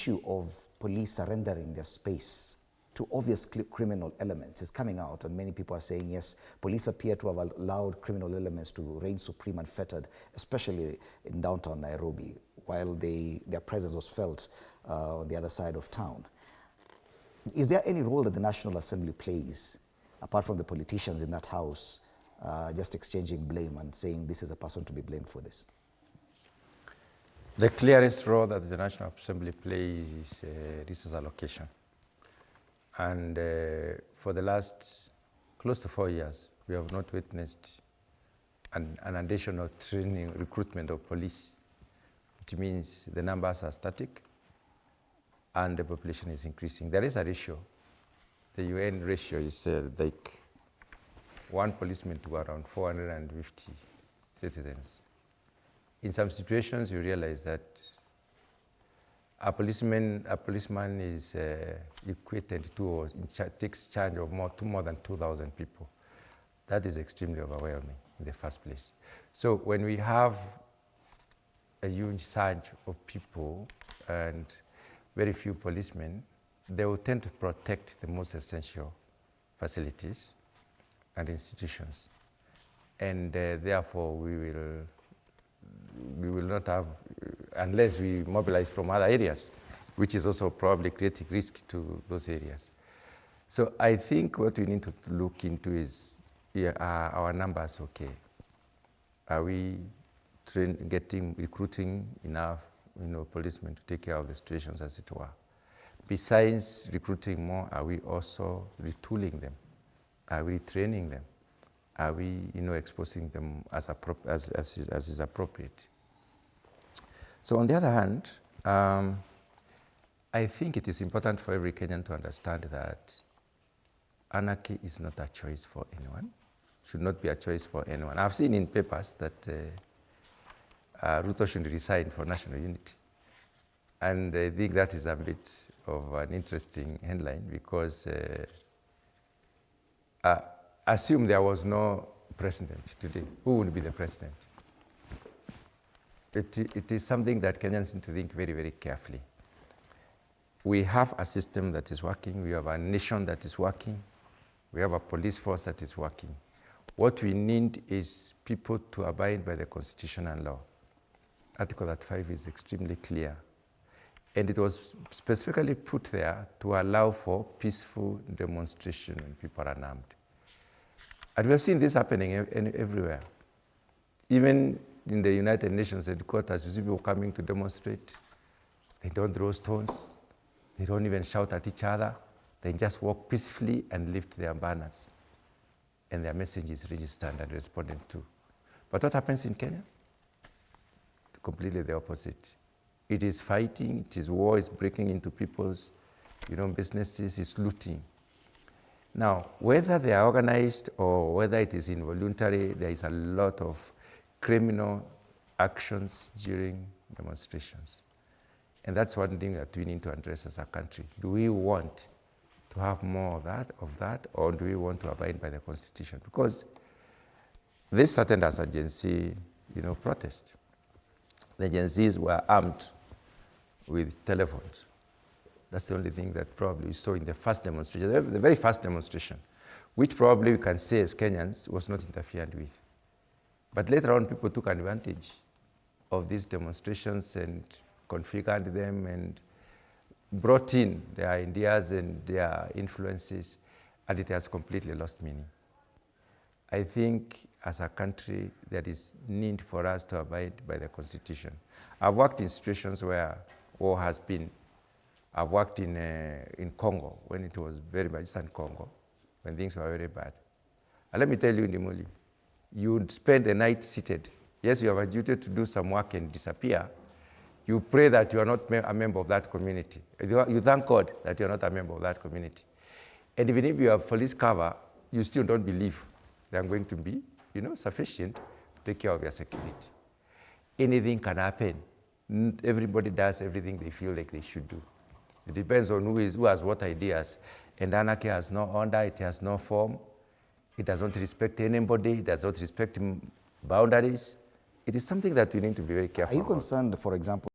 issue of police surrendering their space to obvious criminal elements is coming out, and many people are saying, yes, police appear to have allowed criminal elements to reign supreme and fettered, especially in downtown Nairobi, while their presence was felt on the other side of town. Is there any role that the National Assembly plays, apart from the politicians in that house, just exchanging blame and saying this is a person to be blamed for this? The clearest role that the National Assembly plays is resource allocation. And for the last close to 4 years, we have not witnessed an additional training, recruitment of police, which means the numbers are static and the population is increasing. There is a ratio. The UN ratio is like one policeman to around 450 citizens. In some situations, you realize that a policeman is equated to or takes charge of more than 2,000 people. That is extremely overwhelming in the first place. So when we have a huge surge of people and very few policemen, they will tend to protect the most essential facilities and institutions. And therefore, we will not have, unless we mobilize from other areas, which is also probably creating risk to those areas. So I think what we need to look into is, are our numbers okay? Are we recruiting enough policemen to take care of the situations, as it were? Besides recruiting more, are we also retooling them? Are we training them? Are we exposing them as is appropriate? So on the other hand, I think it is important for every Kenyan to understand that anarchy is not a choice for anyone, should not be a choice for anyone. I've seen in papers that Ruto should resign for national unity. And I think that is a bit of an interesting headline because assume there was no president today, who would be the president? It is something that Kenyans need to think very, very carefully. We have a system that is working. We have a nation that is working. We have a police force that is working. What we need is people to abide by the Constitution and law. Article 35 is extremely clear. And it was specifically put there to allow for peaceful demonstration when people are unarmed. And we have seen this happening everywhere. Even in the United Nations headquarters, you see people coming to demonstrate. They don't throw stones. They don't even shout at each other. They just walk peacefully and lift their banners. And their message is registered and responded to. But what happens in Kenya? Completely the opposite. It is fighting, it is war, it's breaking into people's businesses, it's looting. Now, whether they are organized or whether it is involuntary, there is a lot of criminal actions during demonstrations. And that's one thing that we need to address as a country. Do we want to have more of that, or do we want to abide by the Constitution? Because this started as a Gen Z, protest. The Gen Zs were armed with telephones. That's the only thing that probably we saw in the first demonstration, the very first demonstration, which probably we can say as Kenyans was not interfered with. But later on, people took advantage of these demonstrations and configured them and brought in their ideas and their influences, and it has completely lost meaning. I think as a country, there is need for us to abide by the Constitution. I've worked in situations where war has been. I've worked in Congo, when it was very bad, Eastern Congo, when things were very bad. And let me tell you, Ndimuli, you'd spend the night seated. Yes, you have a duty to do some work and disappear. You pray that you are not a member of that community. You thank God that you are not a member of that community. And even if you have police cover, you still don't believe they are going to be, sufficient to take care of your security. Anything can happen. Everybody does everything they feel like they should do. It depends on who has what ideas. And anarchy has no order, it has no form. It does not respect anybody, it does not respect boundaries. It is something that we need to be very careful about. Are you concerned, for example,